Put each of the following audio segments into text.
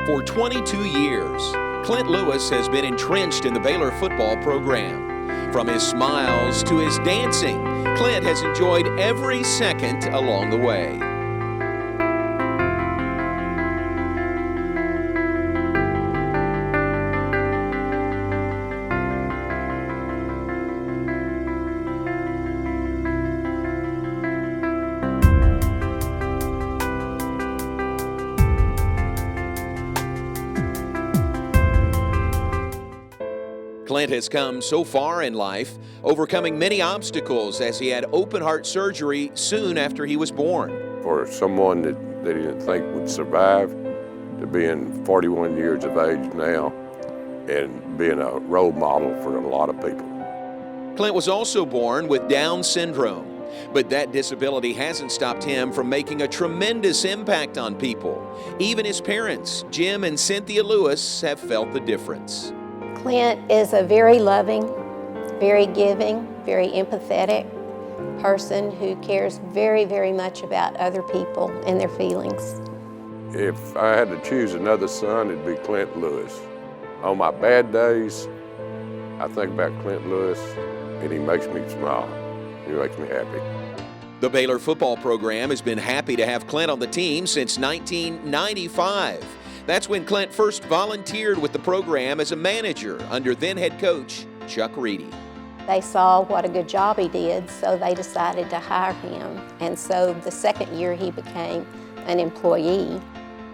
For 22 years, Clint Lewis has been entrenched in the Baylor football program. From his smiles to his dancing, Clint has enjoyed every second along the way. Clint has come so far in life, overcoming many obstacles as he had open heart surgery soon after he was born. For someone that he didn't think would survive, to being 41 years of age now and being a role model for a lot of people. Clint was also born with Down syndrome, but that disability hasn't stopped him from making a tremendous impact on people. Even his parents, Jim and Cynthia Lewis, have felt the difference. Clint is a very loving, very giving, very empathetic person who cares very, very much about other people and their feelings. If I had to choose another son, it'd be Clint Lewis. On my bad days, I think about Clint Lewis, and he makes me smile. He makes me happy. The Baylor football program has been happy to have Clint on the team since 1995. That's when Clint first volunteered with the program as a manager under then head coach Chuck Reedy. They saw what a good job he did, so they decided to hire him. And so the second year he became an employee.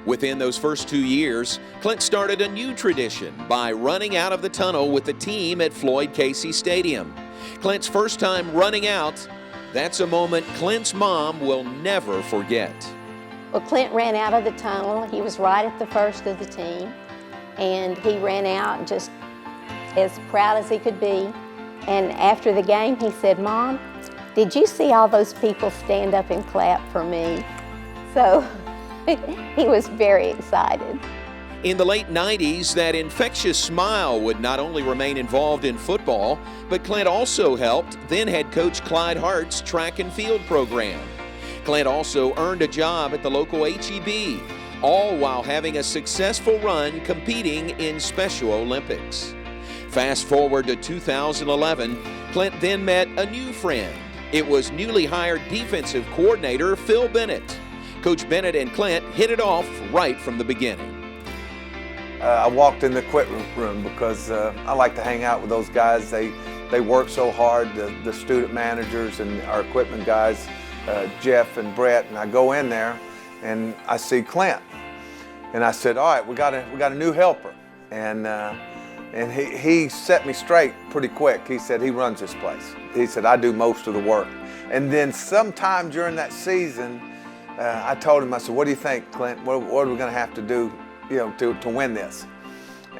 Within those first 2 years, Clint started a new tradition by running out of the tunnel with the team at Floyd Casey Stadium. Clint's first time running out, that's a moment Clint's mom will never forget. Well, Clint ran out of the tunnel. He was right at the first of the team, and he ran out just as proud as he could be. And after the game, he said, "Mom, did you see all those people stand up and clap for me?" So he was very excited. In the late 90s, that infectious smile would not only remain involved in football, but Clint also helped then head coach Clyde Hart's track and field program. Clint also earned a job at the local HEB, all while having a successful run competing in Special Olympics. Fast forward to 2011, Clint then met a new friend. It was newly hired defensive coordinator Phil Bennett. Coach Bennett and Clint hit it off right from the beginning. I walked in the equipment room because I like to hang out with those guys. They work so hard, the student managers and our equipment guys, Jeff and Brett, and I go in there and I see Clint. And I said, "All right, we got a new helper." And he set me straight pretty quick. He said he runs this place. He said, "I do most of the work." And then sometime during that season, I told him, I said, "What do you think, Clint? What are we gonna have to do, to win this?"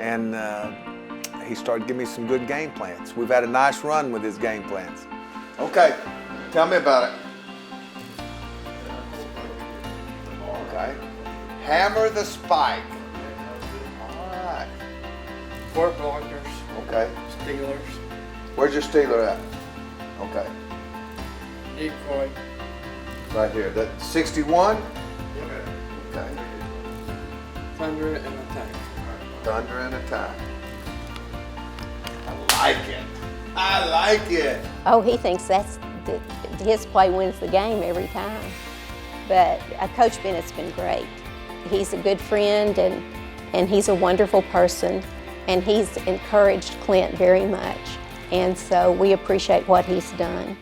And he started giving me some good game plans. We've had a nice run with his game plans. Okay, tell me about it. Okay. Hammer the spike. All right. Fort Blockers. Okay. Steelers. Where's your Steeler at? Okay. Decoy. Right here. That 61? Okay. Thunder and attack. Thunder and attack. I like it. I like it. Oh, he thinks his play wins the game every time. But Coach Bennett's been great. He's a good friend and he's a wonderful person, and he's encouraged Clint very much. And so we appreciate what he's done.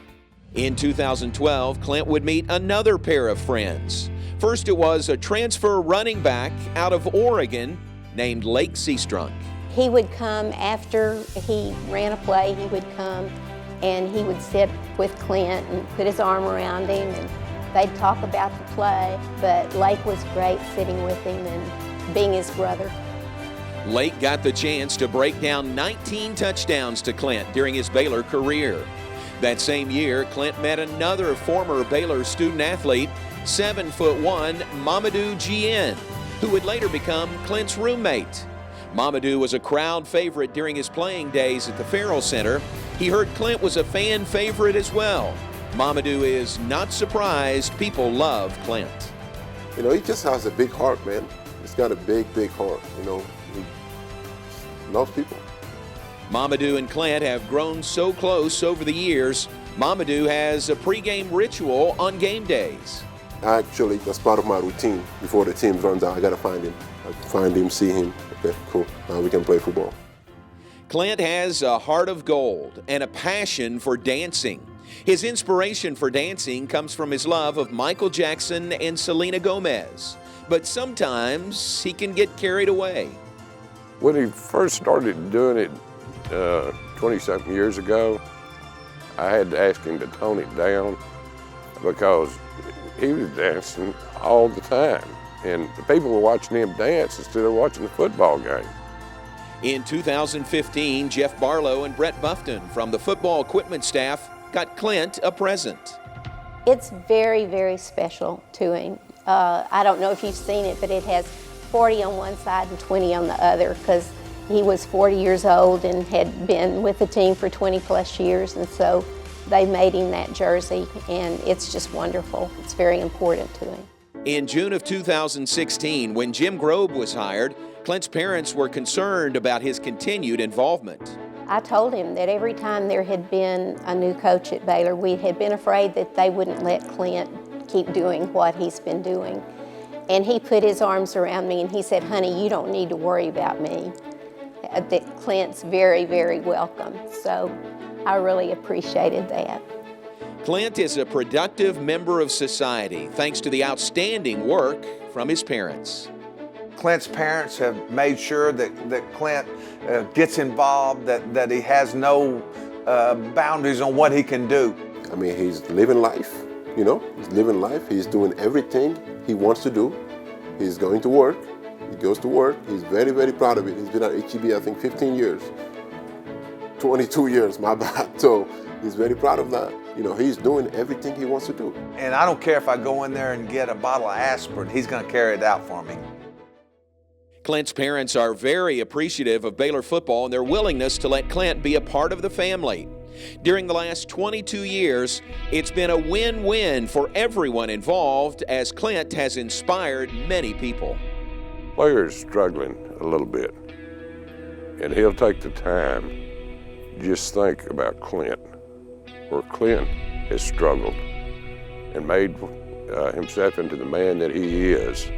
In 2012, Clint would meet another pair of friends. First, it was a transfer running back out of Oregon named Lake Seastrunk. He would come after he ran a play, he would come and he would sit with Clint and put his arm around him, and they'd talk about the play, but Lake was great sitting with him and being his brother. Lake got the chance to break down 19 touchdowns to Clint during his Baylor career. That same year, Clint met another former Baylor student athlete, 7'1", Mamadou Gien, who would later become Clint's roommate. Mamadou was a crowd favorite during his playing days at the Farrell Center. He heard Clint was a fan favorite as well. Mamadou is not surprised people love Clint. He just has a big heart, man. He's got a big, big heart, you know. He loves people. Mamadou and Clint have grown so close over the years. Mamadou has a pregame ritual on game days. Actually, that's part of my routine. Before the team runs out, I gotta find him. I find him, see him. Okay, cool. Now we can play football. Clint has a heart of gold and a passion for dancing. His inspiration for dancing comes from his love of Michael Jackson and Selena Gomez. But sometimes he can get carried away. When he first started doing it 20-something years ago, I had to ask him to tone it down because he was dancing all the time. And the people were watching him dance instead of watching the football game. In 2015, Jeff Barlow and Brett Buffton from the football equipment staff got Clint a present. It's very, very special to him. I don't know if you've seen it, but it has 40 on one side and 20 on the other because he was 40 years old and had been with the team for 20 plus years, and so they made him that jersey, and it's just wonderful. It's very important to him. In June of 2016, when Jim Grobe was hired, Clint's parents were concerned about his continued involvement. I told him that every time there had been a new coach at Baylor, we had been afraid that they wouldn't let Clint keep doing what he's been doing. And he put his arms around me and he said, "Honey, you don't need to worry about me." That Clint's very, very welcome. So I really appreciated that. Clint is a productive member of society thanks to the outstanding work from his parents. Clint's parents have made sure that Clint gets involved, that he has no boundaries on what he can do. I mean, he's living life, you know? He's living life. He's doing everything he wants to do. He's going to work. He goes to work. He's very, very proud of it. He's been at HEB, I think, 15 years. 22 years, my bad. So he's very proud of that. You know, he's doing everything he wants to do. And I don't care if I go in there and get a bottle of aspirin, he's going to carry it out for me. Clint's parents are very appreciative of Baylor football and their willingness to let Clint be a part of the family. During the last 22 years, it's been a win-win for everyone involved as Clint has inspired many people. Player's struggling a little bit, and he'll take the time. Just think about Clint, where Clint has struggled and made himself into the man that he is.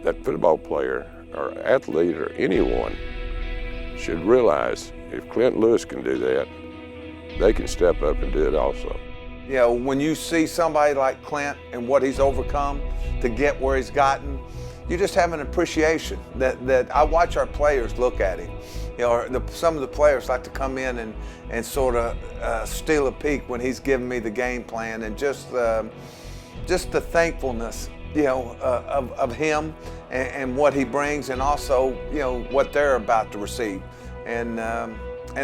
That football player or athlete or anyone should realize if Clint Lewis can do that, they can step up and do it also. You know, when you see somebody like Clint and what he's overcome to get where he's gotten, you just have an appreciation that I watch our players look at him. You know, some of the players like to come in and sort of steal a peek when he's giving me the game plan, and just the thankfulness, you know, of him and what he brings, and also, you know, what they're about to receive. And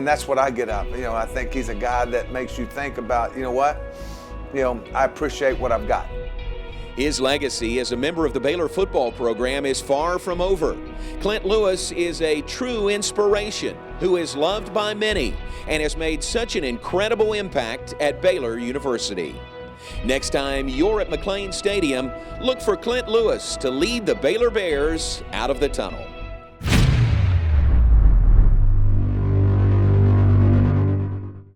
that's what I get out of. You know, I think he's a guy that makes you think about, you know what? You know, I appreciate what I've got. His legacy as a member of the Baylor football program is far from over. Clint Lewis is a true inspiration who is loved by many and has made such an incredible impact at Baylor University. Next time you're at McLean Stadium, look for Clint Lewis to lead the Baylor Bears out of the tunnel.